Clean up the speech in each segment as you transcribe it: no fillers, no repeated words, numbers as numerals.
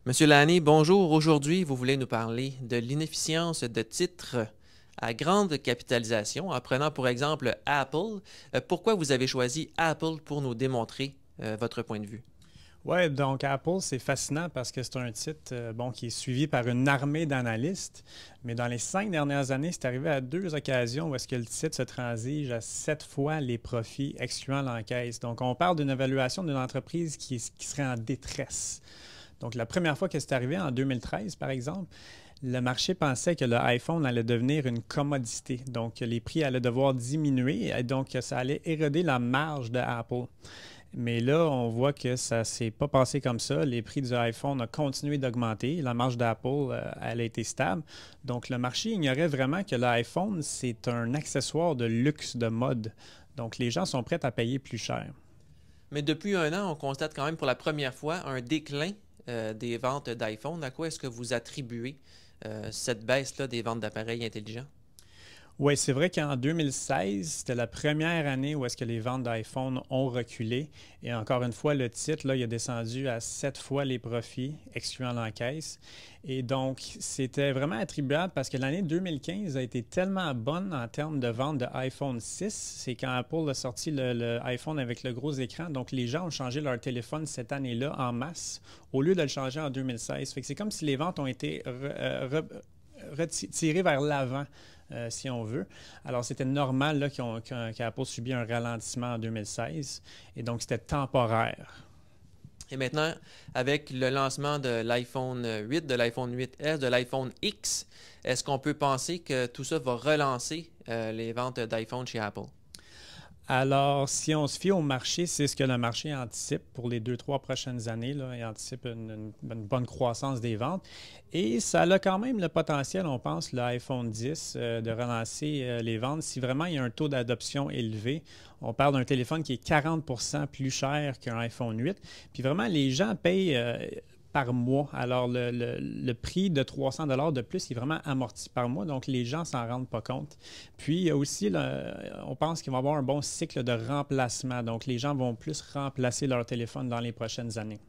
Monsieur Laney, bonjour. Aujourd'hui, vous voulez nous parler de l'inefficience de titres à grande capitalisation, en prenant pour exemple Apple. Pourquoi vous avez choisi Apple pour nous démontrer votre point de vue? Oui, donc Apple, c'est fascinant parce que c'est un titre qui est suivi par une armée d'analystes. Mais dans les 5 dernières années, c'est arrivé à 2 occasions où est-ce que le titre se transige à 7 fois les profits excluant l'encaisse. Donc, on parle d'une évaluation d'une entreprise qui serait en détresse. Donc, la première fois que c'est arrivé, en 2013, par exemple, le marché pensait que le iPhone allait devenir une commodité. Donc, les prix allaient devoir diminuer et donc ça allait éroder la marge de Apple. Mais là, on voit que ça ne s'est pas passé comme ça. Les prix du iPhone ont continué d'augmenter. La marge d'Apple, elle a été stable. Donc, le marché ignorait vraiment que l'iPhone, c'est un accessoire de luxe, de mode. Donc, les gens sont prêts à payer plus cher. Mais depuis un an, on constate quand même pour la première fois un déclin des ventes d'iPhone. À quoi est-ce que vous attribuez cette baisse-là des ventes d'appareils intelligents? Oui, c'est vrai qu'en 2016, c'était la première année où est-ce que les ventes d'iPhone ont reculé. Et encore une fois, le titre, là, il a descendu à 7 fois les profits, excluant l'encaisse. Et donc, c'était vraiment attribuable parce que l'année 2015 a été tellement bonne en termes de vente de iPhone 6. C'est quand Apple a sorti le iPhone avec le gros écran. Donc, les gens ont changé leur téléphone cette année-là en masse au lieu de le changer en 2016. Fait que c'est comme si les ventes ont été retirées vers l'avant si on veut. Alors, c'était normal là, qu'Apple subit un ralentissement en 2016 et donc c'était temporaire. Et maintenant, avec le lancement de l'iPhone 8, de l'iPhone 8S, de l'iPhone X, est-ce qu'on peut penser que tout ça va relancer les ventes d'iPhone chez Apple? Alors, si on se fie au marché, c'est ce que le marché anticipe pour les 2, 3 prochaines années. Là. Il anticipe une bonne croissance des ventes. Et ça a quand même le potentiel, on pense, l'iPhone 10, de relancer les ventes si vraiment il y a un taux d'adoption élevé. On parle d'un téléphone qui est 40 plus cher qu'un iPhone 8. Puis vraiment, les gens payent par mois. Alors, le prix de 300 de plus est vraiment amorti par mois, donc les gens ne s'en rendent pas compte. Puis, il y a aussi, on pense qu'il va y avoir un bon cycle de remplacement, donc les gens vont plus remplacer leur téléphone dans les prochaines années.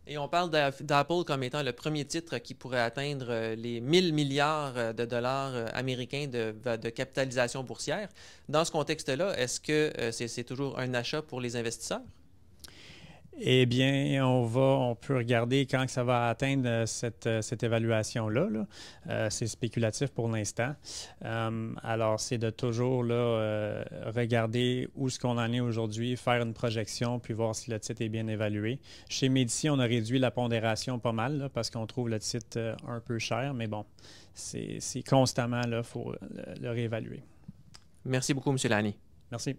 Et on parle d'Apple comme étant le premier titre qui pourrait atteindre les 1000 milliards de dollars américains de capitalisation boursière. Dans ce contexte-là, est-ce que c'est toujours un achat pour les investisseurs? Eh bien, on peut regarder quand que ça va atteindre cette évaluation-là. Là. C'est spéculatif pour l'instant. Alors, c'est de toujours là, regarder où ce qu'on en est aujourd'hui, faire une projection, puis voir si le titre est bien évalué. Chez Medici, on a réduit la pondération pas mal là, parce qu'on trouve le titre un peu cher, mais bon, c'est constamment, il faut le réévaluer. Merci beaucoup, M. Lani. Merci.